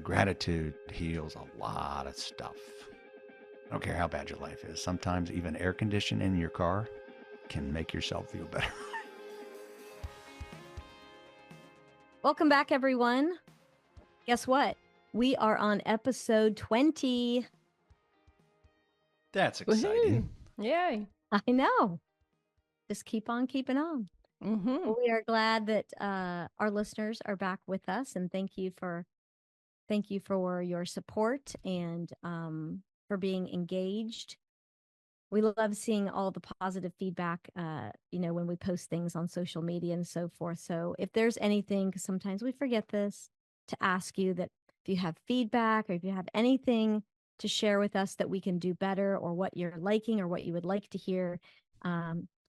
gratitude heals a lot of stuff. I don't care how bad your life is. Sometimes even air conditioning in your car can make yourself feel better. Welcome back, everyone. Guess what? We are on episode 20. That's exciting. Woohoo. Yay. I know. Just keep on keeping on. Mm-hmm. Well, we are glad that our listeners are back with us, and thank you for your support and for being engaged. We love seeing all the positive feedback, when we post things on social media and so forth. So if there's anything, because sometimes we forget this, to ask you that if you have feedback or if you have anything to share with us that we can do better, or what you're liking or what you would like to hear,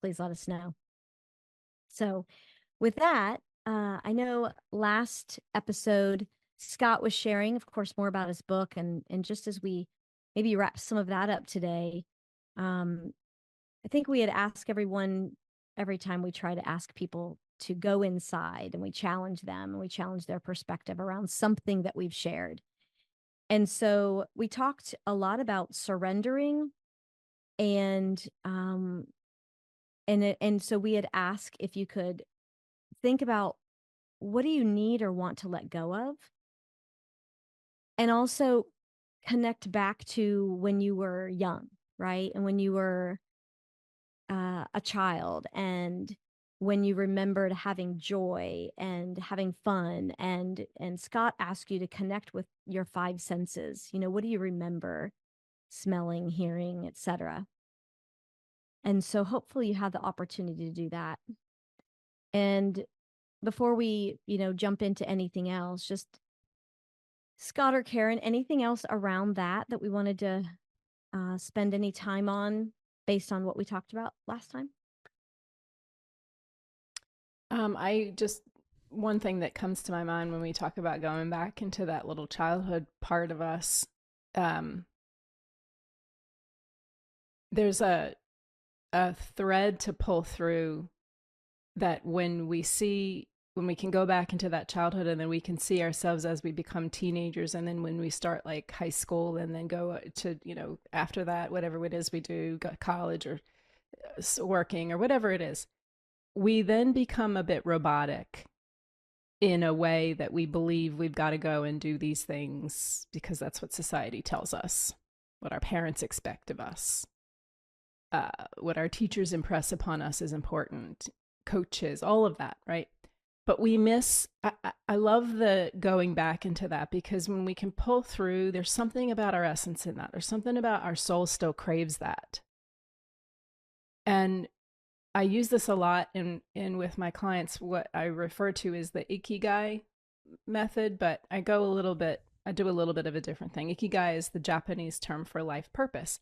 please let us know. So with that, I know last episode, Scott was sharing, of course, more about his book. And just as we maybe wrap some of that up today, I think we had asked everyone, every time we try to ask people to go inside and we challenge them and we challenge their perspective around something that we've shared. And so we talked a lot about surrendering, and so we had asked if you could think about, what do you need or want to let go of? And also connect back to when you were young, right? And when you were a child, and when you remembered having joy and having fun, and Scott asked you to connect with your five senses. What do you remember? Smelling, hearing, etc. And so hopefully you have the opportunity to do that. And before we, jump into anything else, just Scott or Karen, anything else around that we wanted to spend any time on based on what we talked about last time? One thing that comes to my mind when we talk about going back into that little childhood part of us, there's a thread to pull through, that when we can go back into that childhood, and then we can see ourselves as we become teenagers, and then when we start like high school, and then go to, after that, whatever it is we do, go college or working or whatever it is, we then become a bit robotic in a way that we believe we've got to go and do these things because that's what society tells us, what our parents expect of us, what our teachers impress upon us is important, coaches, all of that, right? But we miss, I love the going back into that, because when we can pull through, there's something about our essence in that. There's something about our soul still craves that. And I use this a lot in with my clients. What I refer to is the ikigai method, but I do a little bit of a different thing. Ikigai is the Japanese term for life purpose.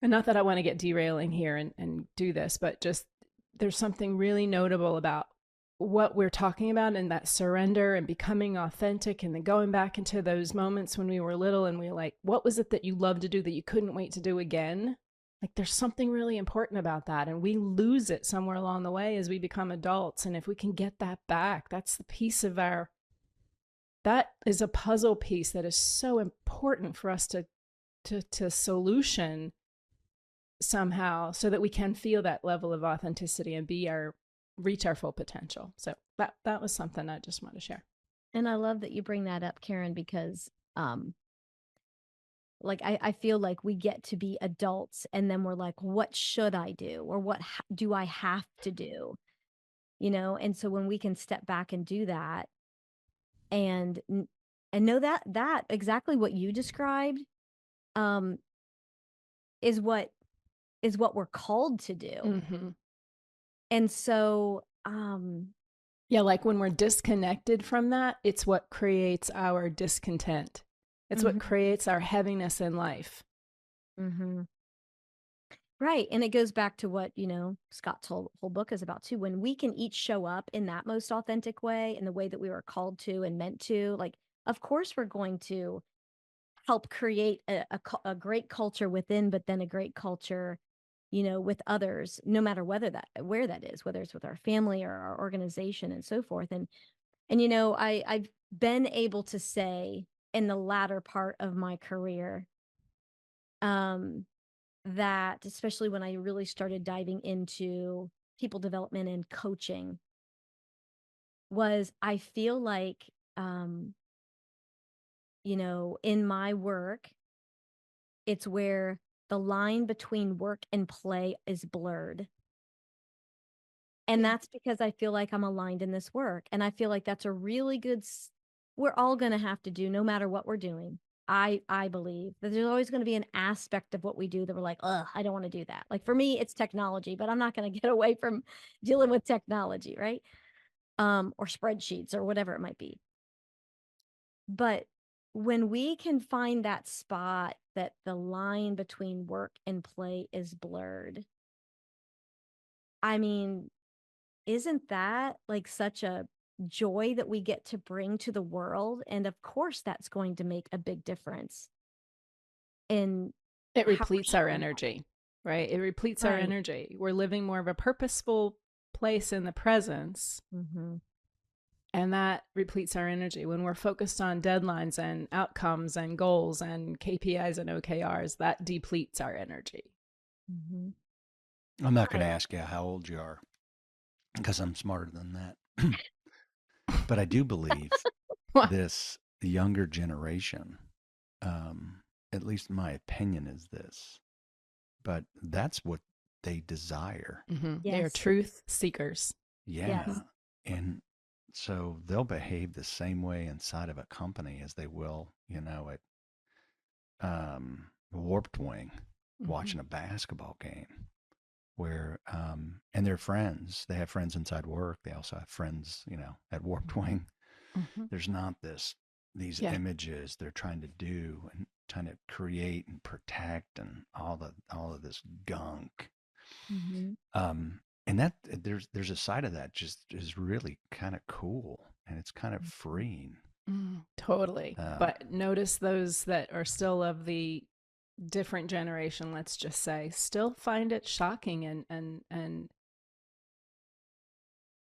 And not that I want to get derailing here and do this, but just there's something really notable about what we're talking about, in that surrender and becoming authentic, and then going back into those moments when we were little and we were like, what was it that you loved to do that you couldn't wait to do again? Like, there's something really important about that, and we lose it somewhere along the way as we become adults. And if we can get that back, that's the piece of that is a puzzle piece that is so important for us to solution somehow, so that we can feel that level of authenticity and reach our full potential. So that was something I just want to share. And I love that you bring that up, Karen, because I feel like we get to be adults, and then we're like, what should I do? Or what do I have to do? And so when we can step back and do that, and know that exactly what you described is what we're called to do. Mm-hmm. And so like when we're disconnected from that, it's what creates our discontent. It's what creates our heaviness in life. Mm-hmm. Right. And it goes back to what, Scott's whole book is about too. When we can each show up in that most authentic way, in the way that we were called to and meant to, like, of course we're going to help create a great culture within, but then a great culture, with others, no matter where that is, whether it's with our family or our organization and so forth. And I've been able to say in the latter part of my career, that especially when I really started diving into people development and coaching, was I feel like, in my work, it's where the line between work and play is blurred. And that's because I feel like I'm aligned in this work. And I feel like that's a really good, we're all going to have to do no matter what we're doing. I believe that there's always going to be an aspect of what we do that we're like, ugh, I don't want to do that. Like for me, it's technology, but I'm not going to get away from dealing with technology, right? Or spreadsheets or whatever it might be. But when we can find that spot that the line between work and play is blurred, I mean, isn't that like such a joy that we get to bring to the world? And of course, that's going to make a big difference in It how we're repletes our showing up. energy, right? It repletes our Right. energy. We're living more of a purposeful place in the presence. Mm-hmm. And that repletes our energy. When we're focused on deadlines and outcomes and goals and KPIs and OKRs, that depletes our energy. Mm-hmm. I'm not going to ask you how old you are because I'm smarter than that. But I do believe this younger generation, at least my opinion is this, but that's what they desire. Mm-hmm. Yes. They are truth seekers. Yeah. Yes. And so they'll behave the same way inside of a company as they will, at Warped Wing, watching a basketball game where, and they're friends. They have friends inside work. They also have friends, at Warped Wing. Mm-hmm. There's not these images they're trying to do and trying to create and protect and all of this gunk. Mm-hmm. And that there's a side of that just is really kind of cool and it's kind of freeing. Totally. But notice those that are still of the different generation, let's just say, still find it shocking and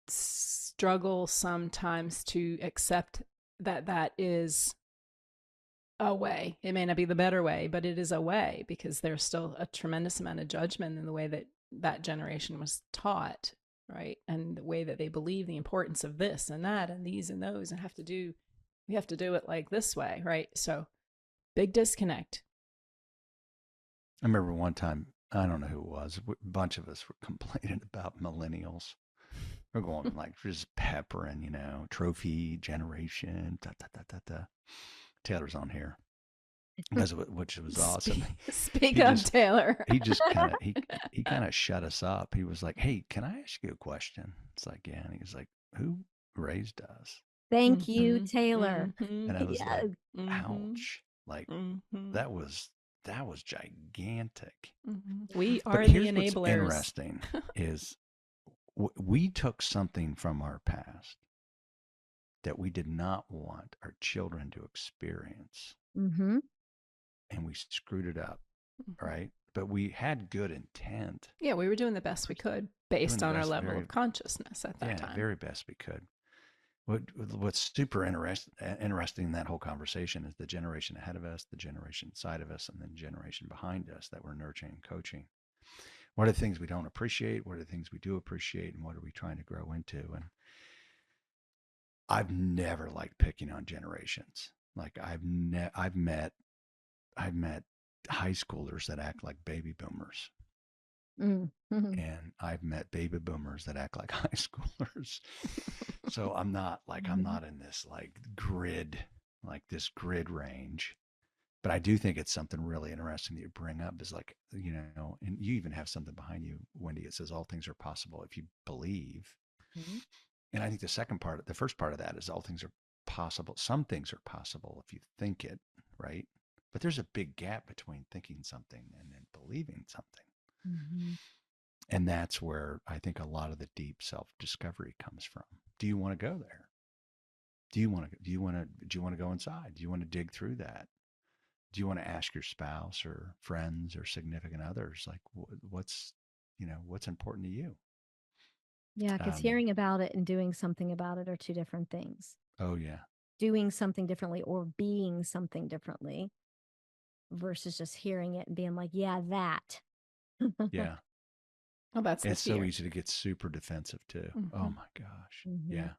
struggle sometimes to accept that is a way. It may not be the better way, but it is a way because there's still a tremendous amount of judgment in the way that generation was taught, right? And the way that they believe the importance of this and that and these and those and we have to do it like this way, right? So big disconnect. I remember one time, I don't know who it was, a bunch of us were complaining about millennials. We're going like just peppering, trophy generation, da, da, da, da, da. Taylor's on here, which was awesome. Speak up, Taylor. He just kind of he kind of shut us up. He was like, "Hey, can I ask you a question?" It's like, "Yeah." And he was like, "Who raised us?" Thank you, Taylor. And I was like, Mm-hmm. "Ouch!" Like that was gigantic. We But are the here's enablers. what's interesting is we took something from our past that we did not want our children to experience, Mm-hmm. and we screwed it up, right? But we had good intent. Yeah, we were doing the best we could based on our level of consciousness at that time. Yeah, very best we could. What's super interesting in that whole conversation is the generation ahead of us, the generation inside of us, and then the generation behind us that we're nurturing and coaching. What are the things we don't appreciate? What are the things we do appreciate? And what are we trying to grow into? And I've never liked picking on generations. Like I've met high schoolers that act like baby boomers. Mm-hmm. And I've met baby boomers that act like high schoolers. So I'm not in this this grid range. But I do think it's something really interesting that you bring up is like, and you even have something behind you, Wendy. It says all things are possible if you believe. Mm-hmm. And I think the first part of that is all things are possible. Some things are possible if you think it, right? But there's a big gap between thinking something and then believing something. Mm-hmm. And that's where I think a lot of the deep self-discovery comes from. Do you want to go there? Do you want to go inside? Do you want to dig through that? Do you want to ask your spouse or friends or significant others, like what's important to you? Yeah, because hearing about it and doing something about it are two different things. Oh yeah. doing something differently or being something differently versus just hearing it and being like, yeah, that. Yeah. Well, that's the It's so fear. easy to get super defensive too. Oh Mhm. my gosh. Mhm. Yeah.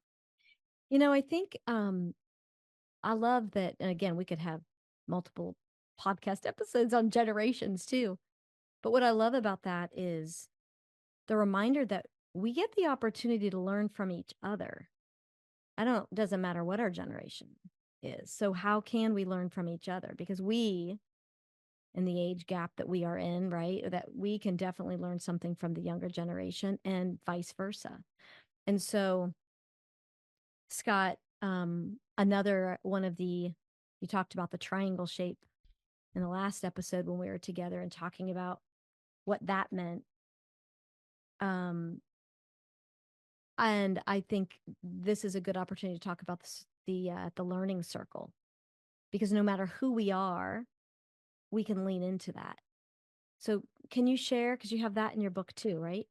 You know, I think I love that. And again, we could have multiple podcast episodes on generations too. But what I love about that is the reminder that we get the opportunity to learn from each other. Doesn't matter what our generation is. So how can we learn from each other? Because we, in the age gap that we are in, right, that we can definitely learn something from the younger generation and vice versa. And so, Scott, another one of you talked about the triangle shape in the last episode when we were together and talking about what that meant. Um, and I think this is a good opportunity to talk about the learning circle, because no matter who we are, we can lean into that. So can you share, because you have that in your book too, right?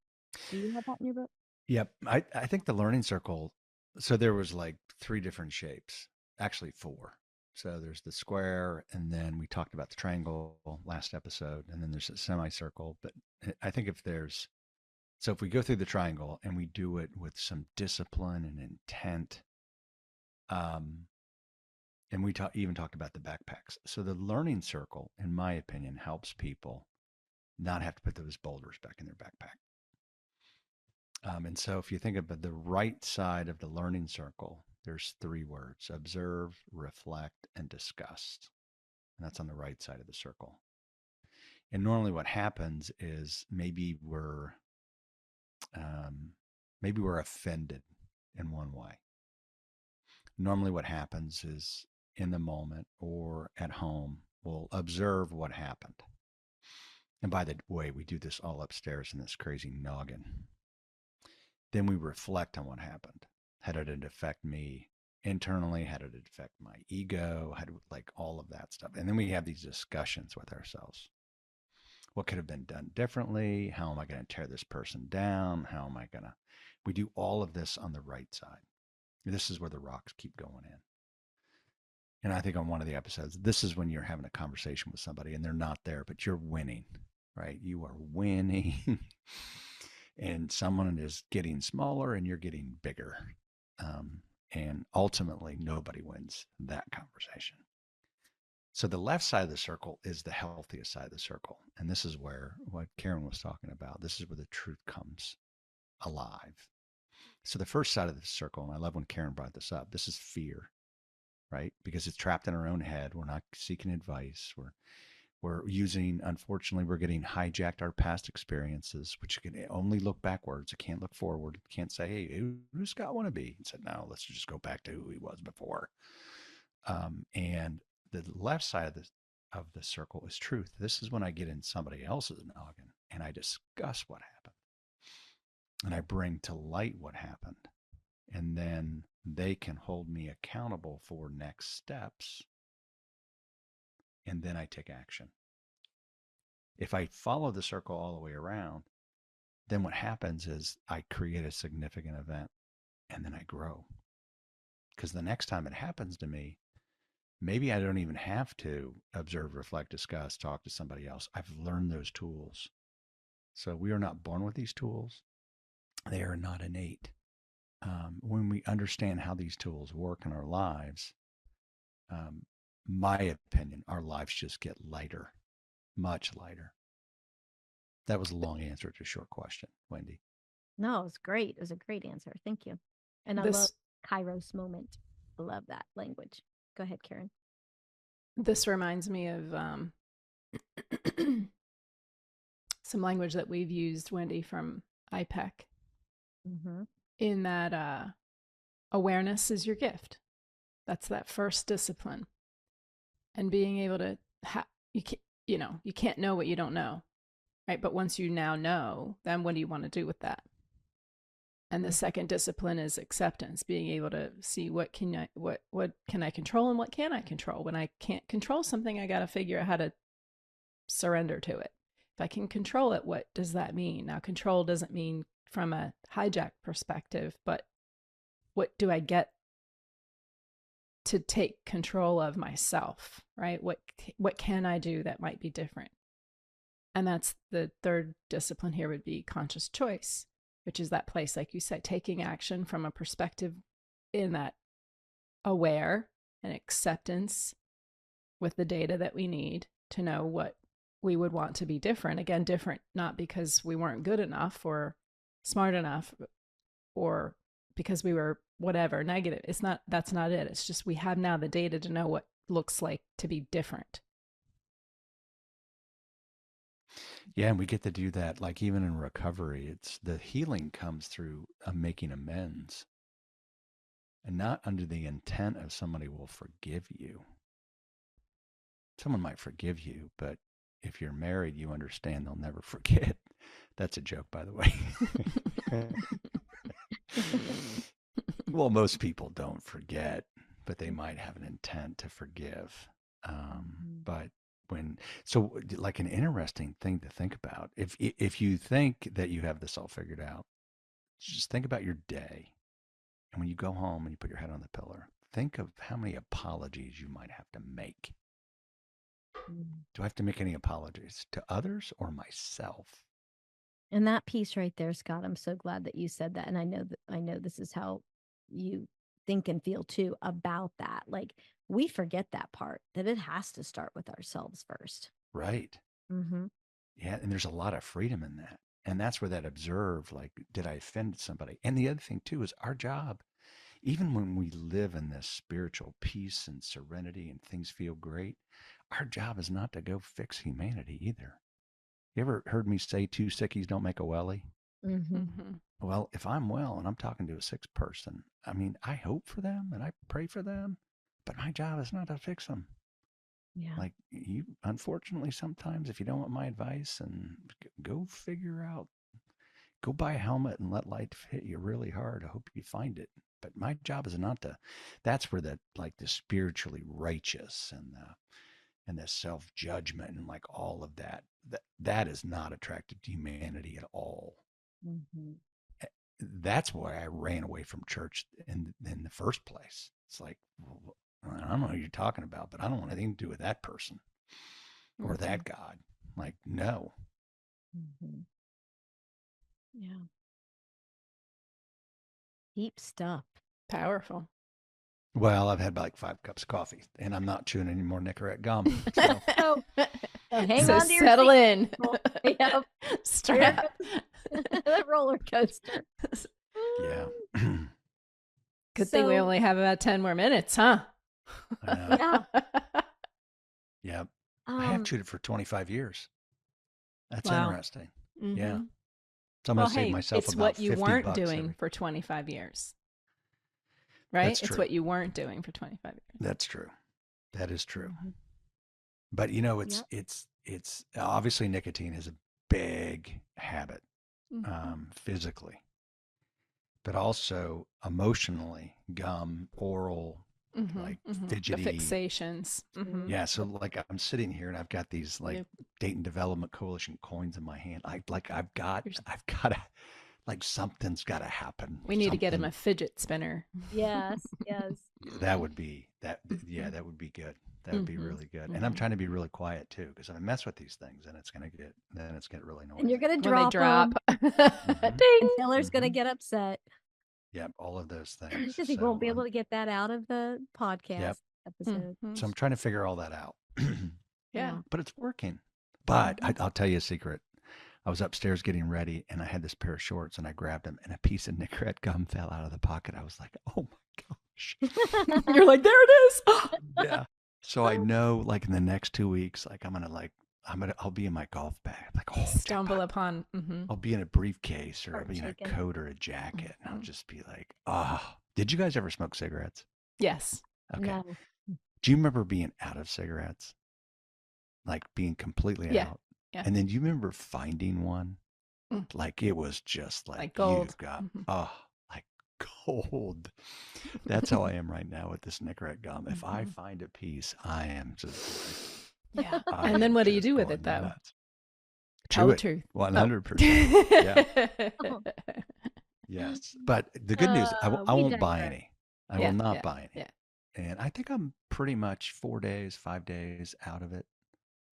Do you have that in your book? Yep. I think the learning circle, so there was like 3 different shapes, actually 4. So there's the square, and then we talked about the triangle last episode, and then there's a semicircle. But I think if we go through the triangle and we do it with some discipline and intent, um, and we even talked about the backpacks. So the learning circle, in my opinion, helps people not have to put those boulders back in their backpack. And so if you think about the right side of the learning circle, there's 3 words: observe, reflect, and discuss. And that's on the right side of the circle. And normally what happens is maybe we're offended in one way. Normally what happens is in the moment or at home, we'll observe what happened. And by the way, we do this all upstairs in this crazy noggin. Then we reflect on what happened. How did it affect me internally? How did it affect my ego? How do, like all of that stuff. And then we have these discussions with ourselves. What could have been done differently? How am I going to tear this person down? We do all of this on the right side. This is where the rocks keep going in. And I think on one of the episodes, this is when you're having a conversation with somebody and they're not there, but you're winning, right? You are winning. And someone is getting smaller and you're getting bigger. And ultimately, nobody wins that conversation. So the left side of the circle is the healthiest side of the circle. And this is where what Karen was talking about, this is where the truth comes alive. So the first side of the circle, and I love when Karen brought this up, this is fear, right? Because it's trapped in our own head. We're not seeking advice. Unfortunately, we're getting hijacked our past experiences, which can only look backwards. It can't look forward. It can't say, hey, who's Scott want to be? It said, no, let's just go back to who he was before. And the left side of the circle is truth. This is when I get in somebody else's noggin and I discuss what happened. And I bring to light what happened. And then they can hold me accountable for next steps. And then I take action. If I follow the circle all the way around, then what happens is I create a significant event and then I grow. Because the next time it happens to me, maybe I don't even have to observe, reflect, discuss, talk to somebody else. I've learned those tools. So we are not born with these tools. They are not innate. When we understand how these tools work in our lives, my opinion, our lives just get lighter, much lighter. That was a long answer to a short question, Wendy. No, it was great. It was a great answer. Thank you. And I love Kairos moment. I love that language. Go ahead, Karen. This reminds me of some language that we've used, Wendy, from IPEC, in that awareness is your gift. That's that first discipline. And being able to, you can't know what you don't know, right? But once you now know, then what do you want to do with that? And the second discipline is acceptance, being able to see what can I control and what can I control. When I can't control something, I got to figure out how to surrender to it. If I can control it, what does that mean? Now, control doesn't mean from a hijack perspective, but what do I get to take control of myself, right? What can I do that might be different? And that's the third discipline here would be conscious choice, which is that place, like you said, taking action from a perspective in that aware and acceptance with the data that we need to know what we would want to be different. Again, different, not because we weren't good enough or smart enough or because we were whatever negative. That's not it. It's just we have now the data to know what looks like to be different. Yeah, and we get to do that, like even in recovery, it's the healing comes through making amends and not under the intent of somebody will forgive you. Someone might forgive you, but if you're married, you understand they'll never forget. That's a joke, by the way. Well, most people don't forget, but they might have an intent to forgive. But like an interesting thing to think about, if you think that you have this all figured out, just think about your day. And when you go home and you put your head on the pillow, think of how many apologies you might have to make. Do I have to make any apologies to others or myself? And that piece right there, Scott, I'm so glad that you said that. And I know this is how you think and feel too about that. Like we forget that part, that it has to start with ourselves first. Right. Mm-hmm. Yeah. And there's a lot of freedom in that. And that's where that observe, like, did I offend somebody? And the other thing too is our job, even when we live in this spiritual peace and serenity and things feel great, our job is not to go fix humanity either. You ever heard me say 2 sickies don't make a wellie? Mm-hmm. Well, if I'm well and I'm talking to a sick person, I mean, I hope for them and I pray for them, but my job is not to fix them. Yeah. Like you, unfortunately, sometimes if you don't want my advice, and go figure out, go buy a helmet and let life hit you really hard. I hope you find it. But my job is not to, that's where the spiritually righteous and the self-judgment and like all of that is not attractive to humanity at all. Mm-hmm. That's why I ran away from church in the first place. It's like, well, I don't know what you're talking about, but I don't want anything to do with that person or that God. Like, no. Mm-hmm. Yeah. Deep stuff. Powerful. Well, I've had like 5 cups of coffee and I'm not chewing any more Nicorette gum. So. Hang so on to your settle seat. in. Yep. Strap. The roller coaster. Yeah. Good thing we only have about 10 more minutes, huh? Yeah. Yeah. I have chewed it for 25 years. That's wow. interesting. Mm-hmm. Yeah. So I'm going to save myself it's about what you 50 weren't bucks doing for 25 years. Right? That's It's true. what you weren't doing for 25 years. That's true. That is true. Mm-hmm. But you know, it's obviously nicotine is a big habit, physically, but also emotionally, gum, oral, like fidgety. The fixations. Mm-hmm. Yeah. So like I'm sitting here and I've got these like Dayton Development Coalition coins in my hand. I've got to, like something's got to happen. We need to get him a fidget spinner. Yes. That would be that. Yeah, that would be good. That would be really good. And I'm trying to be really quiet too, because if I mess with these things, then it's gonna get really noisy. And you're gonna drop them. Ding. And Taylor's gonna get upset. Yep, all of those things. Because he won't be able to get that out of the podcast episode. So I'm trying to figure all that out. Yeah, but it's working. But I'll tell you a secret. I was upstairs getting ready, and I had this pair of shorts, and I grabbed them, and a piece of Nicorette gum fell out of the pocket. I was like, "Oh my gosh!" You're like, "There it is." Yeah. So I know, like in the next 2 weeks, like I'll be in my golf bag. I'm like, stumble upon. I'll be in a briefcase or I'll be in a coat or a jacket, and I'll just be like, Did you guys ever smoke cigarettes? Yes. Okay. No. Do you remember being out of cigarettes? Like being completely out? Yeah. And then you remember finding one? Like it was just like gold. You've got, like gold. That's how I am right now with this Nicorette gum. If I find a piece, I am just like, and then what do you do with it though? Nuts. Tell the truth. 100%. Yeah. Yes. But the good news, I won't buy any. I will not buy any. Yeah. And I think I'm pretty much 4 days, 5 days out of it.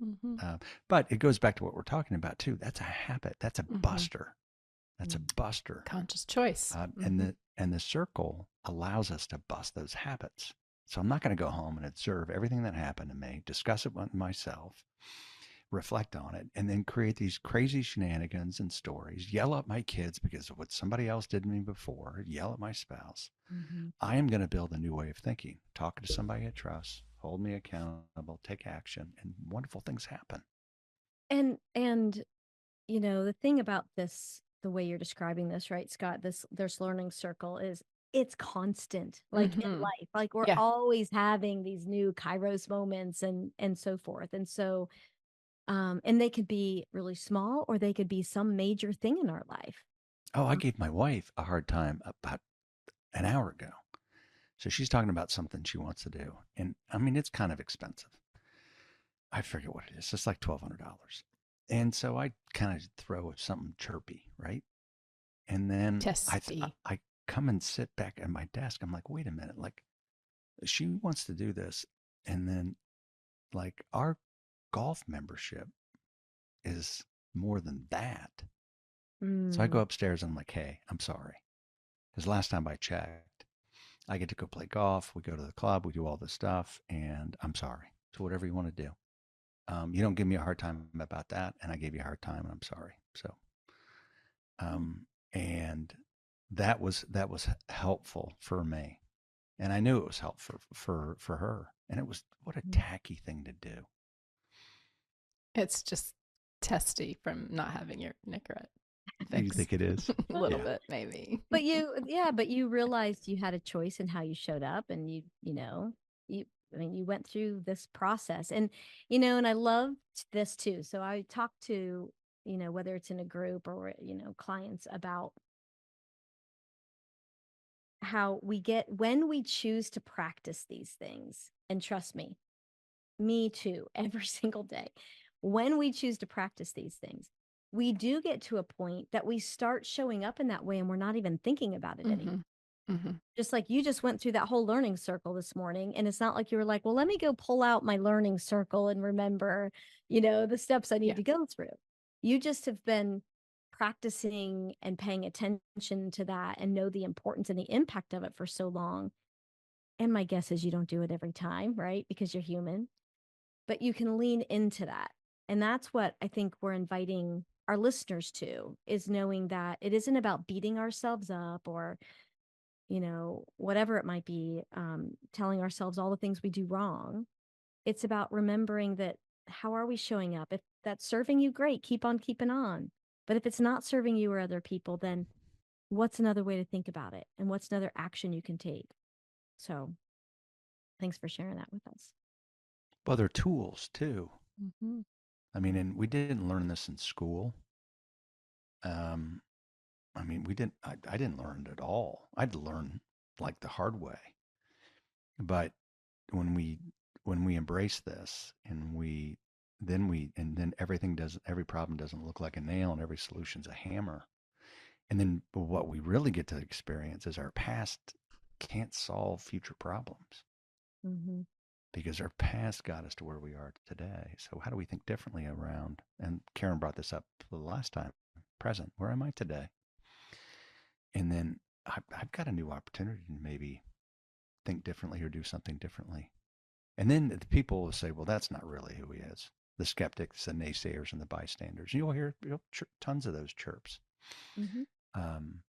Mm-hmm. But it goes back to what we're talking about too. That's a habit. That's a Mm-hmm. buster. That's a Mm. buster. Conscious choice. And the circle allows us to bust those habits. So I'm not going to go home and observe everything that happened to me, discuss it with myself, reflect on it, and then create these crazy shenanigans and stories, yell at my kids because of what somebody else did to me before, yell at my spouse. Mm-hmm. I am going to build a new way of thinking, talk to somebody I trust, hold me accountable, take action, and wonderful things happen. And you know, the thing about this, the way you're describing this, right, Scott, this learning circle is it's constant, like in Mm-hmm. life. Like we're Yeah. always having these new Kairos moments and so forth. And so and they could be really small or they could be some major thing in our life. Oh, I gave my wife a hard time about an hour ago. So she's talking about something she wants to do. And I mean, it's kind of expensive. I forget what it is. It's like $1,200. And so I kind of throw something chirpy, right? And then Testy. I come and sit back at my desk. I'm like, wait a minute. Like, she wants to do this. And then, like, our golf membership is more than that. So I go Mm. upstairs and I'm like, hey, I'm sorry. Because last time I checked, I get to go play golf. We go to the club. We do all this stuff. And I'm sorry. So whatever you want to do. You don't give me a hard time about that. And I gave you a hard time and I'm sorry. So, and that was helpful for me. And I knew it was helpful for her. And it was, what a tacky thing to do. It's just testy from not having your Nicorette You fixed. think it is? A little Yeah. bit, maybe. But you realized you had a choice in how you showed up and you know, I mean, you went through this process and, you know, and I love this too. So I talk to, you know, whether it's in a group or, you know, clients about how we get when we choose to practice these things. And trust me too, every single day. When we choose to practice these things, we do get to a point that we start showing up in that way and we're not even thinking about it anymore. Mm-hmm. Just like you just went through that whole learning circle this morning. And it's not like you were like, well, let me go pull out my learning circle and remember, you know, the steps I need to go through. You just have been practicing and paying attention to that and know the importance and the impact of it for so long. And my guess is you don't do it every time, right? Because you're human, but you can lean into that. And that's what I think we're inviting our listeners to, is knowing that it isn't about beating ourselves up or, you know, whatever it might be, telling ourselves all the things we do wrong. It's about remembering that how are we showing up? If that's serving you, great, keep on keeping on. But if it's not serving you or other people, then what's another way to think about it? And what's another action you can take? So thanks for sharing that with us. Well, they're tools too. Mm-hmm. I mean, and we didn't learn this in school. Um, I mean, I didn't learn it at all. I'd learn like the hard way. But when we embrace this and then every problem doesn't look like a nail and every solution's a hammer. And then what we really get to experience is our past can't solve future problems Mm-hmm. because our past got us to where we are today. So how do we think differently around? And Karen brought this up the last time. Present. Where am I today? And then I've got a new opportunity to maybe think differently or do something differently. And then the people will say, well, that's not really who he is. The skeptics, the naysayers, and the bystanders. You'll hear tons of those chirps. Mm-hmm.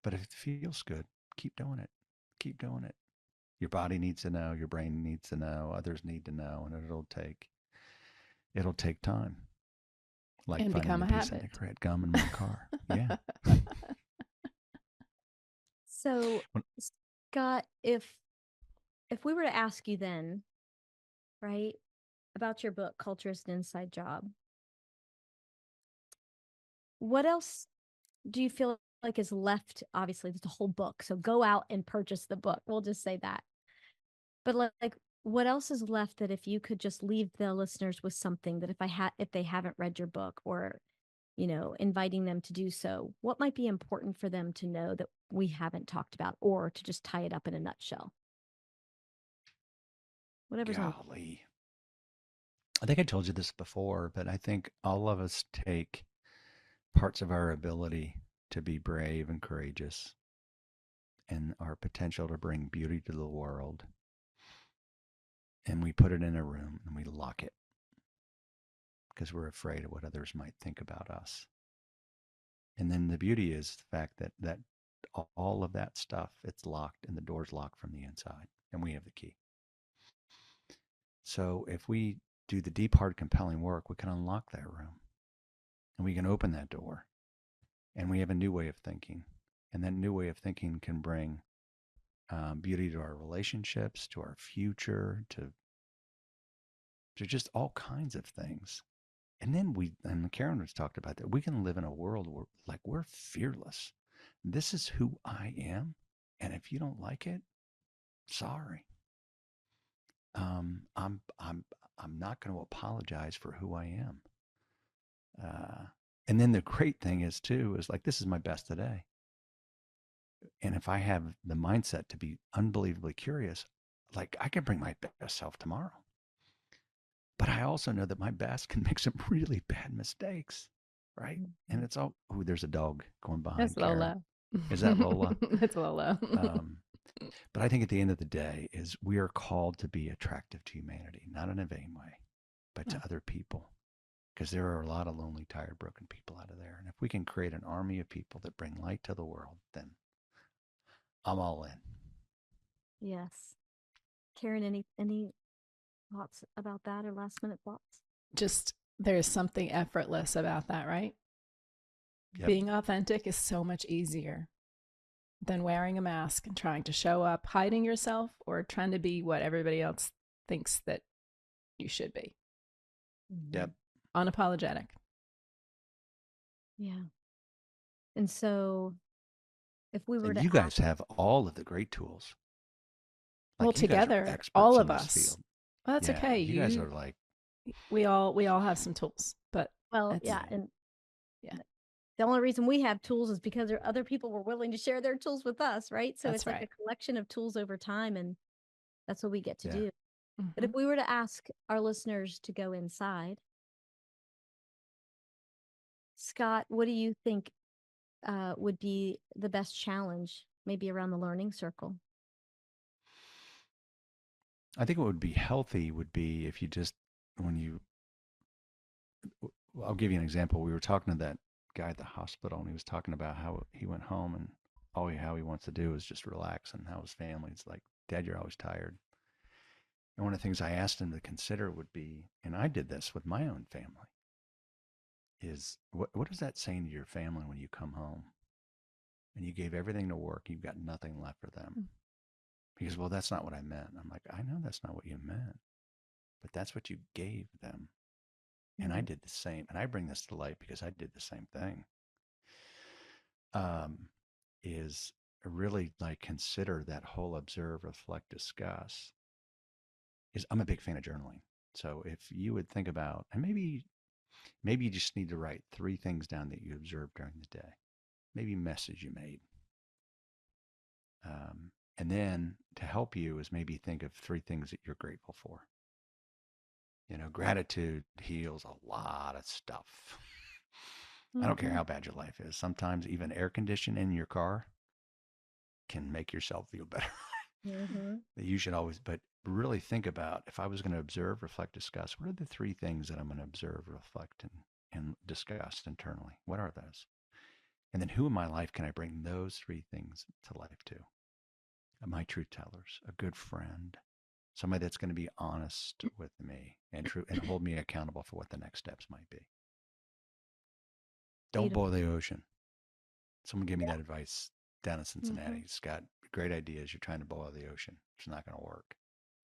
But if it feels good, keep doing it. Keep doing it. Your body needs to know. Your brain needs to know. Others need to know. And it'll take time. Like And finding become a a piece of habit. Nicorette gum in my car. Yeah. So, Scott, if we were to ask you then, right, about your book, Culture is an Inside Job, what else do you feel like is left? Obviously, there's a whole book, so go out and purchase the book. We'll just say that. But like, what else is left that if you could just leave the listeners with something that if they haven't read your book or, you know, inviting them to do so, what might be important for them to know that we haven't talked about or to just tie it up in a nutshell? Whatever's on. Golly. I think I told you this before, but I think all of us take parts of our ability to be brave and courageous and our potential to bring beauty to the world, and we put it in a room and we lock it because we're afraid of what others might think about us. And then the beauty is the fact that all of that stuff, it's locked and the door's locked from the inside, and we have the key. So if we do the deep, hard, compelling work, we can unlock that room and we can open that door, and we have a new way of thinking. And that new way of thinking can bring beauty to our relationships, to our future, to just all kinds of things. And then and Karen has talked about that, we can live in a world where like we're fearless. This is who I am. And if you don't like it, sorry. I'm not going to apologize for who I am. And then the great thing is too, is like, this is my best today. And if I have the mindset to be unbelievably curious, like I can bring my best self tomorrow. But I also know that my best can make some really bad mistakes, right? And it's all, oh, there's a dog going behind That's Karen. Lola. Is that Lola? That's Lola. But I think at the end of the day is we are called to be attractive to humanity, not in a vain way, but to other people. Because there are a lot of lonely, tired, broken people out of there. And if we can create an army of people that bring light to the world, then I'm all in. Yes. Karen, any thoughts about that or last minute thoughts? Just there's something effortless about that, right? Yep. Being authentic is so much easier than wearing a mask and trying to show up, hiding yourself, or trying to be what everybody else thinks that you should be. Yep. Unapologetic. Yeah. And so if we were And to you guys have all of the great tools. Well, Like, you guys are together, experts all in of this us. field. Well, that's Yeah, okay. you guys are like, we all have some tools, but well, yeah, and yeah, the only reason we have tools is because there other people were willing to share their tools with us, right? So That's it's like right. a collection of tools over time, and that's what we get to Yeah. do. But if we were to ask our listeners to go inside, Scott, what do you think would be the best challenge, maybe around the learning circle? I think what would be healthy would be if you just, I'll give you an example. We were talking to that guy at the hospital, and he was talking about how he went home and how he wants to do is just relax, and how his family's like, Dad, you're always tired. And one of the things I asked him to consider would be, and I did this with my own family, is what is that saying to your family when you come home and you gave everything to work, you've got nothing left for them? Because, well, that's not what I meant. I'm like, I know that's not what you meant, but that's what you gave them. And I did the same. And I bring this to light because I did the same thing. Is really like consider that whole observe, reflect, discuss. I'm a big fan of journaling. So if you would think about, and maybe you just need to write 3 things down that you observed during the day, maybe a message you made. And then to help you is maybe think of 3 things that you're grateful for. Gratitude heals a lot of stuff. I don't care how bad your life is. Sometimes even air conditioning in your car can make yourself feel better. You should always, but really think about, if I was going to observe, reflect, discuss, what are the 3 things that I'm going to observe, reflect, and discuss internally? What are those? And then who in my life can I bring those 3 things to life to? My truth tellers, a good friend, somebody that's going to be honest with me and hold me accountable for what the next steps might be. Don't boil the ocean. Someone gave me that advice down in Cincinnati. Scott, great ideas. You're trying to boil the ocean. It's not going to work.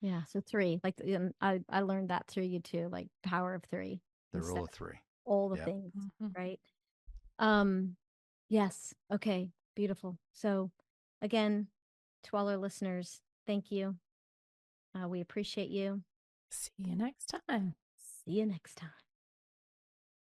Yeah. So 3, like I learned that through you too, like power of 3. The rule of 3. All the things, right? Yes. Okay. Beautiful. So again, to all our listeners, thank you. We appreciate you. See you next time. See you next time.